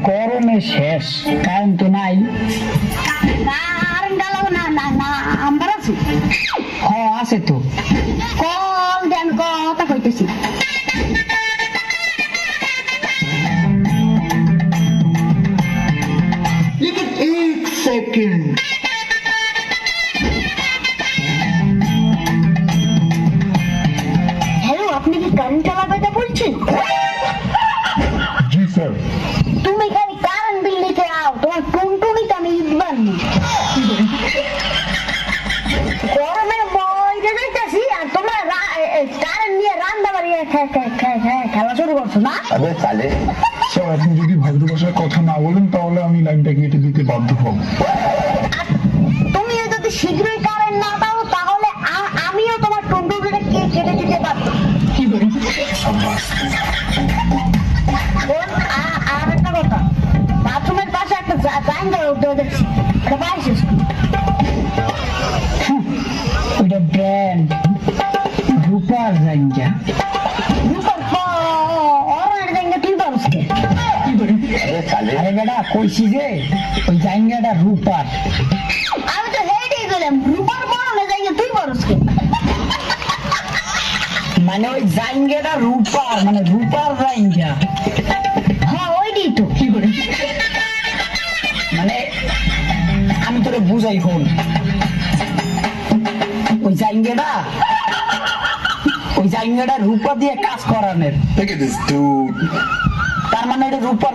গরমে শেষ, কারেন্ট তো নাই। কারেন্ট গেল না না না আমার আছে হ আছে তো। কল দেন কথা কইতেছি लेकिन एक सेकंड হ্যালো আপনি কি কারেন্ট লাগাতে বলছেন जी सर তুমি খালি কারেন্ট বিল নিতে আও তোমার টুনটুনি তো আমি ইদবান গরমে বইতে যাইতাছি আর তোমরা কারেন্ট নিয়ে রান্না বাড়ি খেলা শুরু করছো না अबे साले স্যার আপনি যদি ভদ্র ভাষায় কথা না বলেন তাহলে আমি লাইনটা কেটে দিতে বাধ্য হব। আর তুমি যদি শীঘ্রই কারেন্ট না দাও তাহলে আমিও তোমার টুনটুনিটা কেটে দিতে পারবো আর একটা কথা বাথরুমের পাশে একটা জায়গা উঠে দেখছি এটা পাইছিস ওইটা ব্র্যান্ড রূপার জাইঙ্গা। अबे साले আরে বেটা কইছি যে ওই জাইঙ্গাটা রূপার। আমি তো হেঁটেই গেলাম রূপার বড় না জায়গা তুই বড়স কে মানে ওই জাইঙ্গাটা রূপার, মানে রূপার জাইঙ্গা। হ্যাঁ ওইটাই তো মানে আমি তোরে বুঝাই হন, ওই জাইঙ্গাটা রূপা দিয়ে কাজ করানোর। look at this dude তার মানে এটা রূপার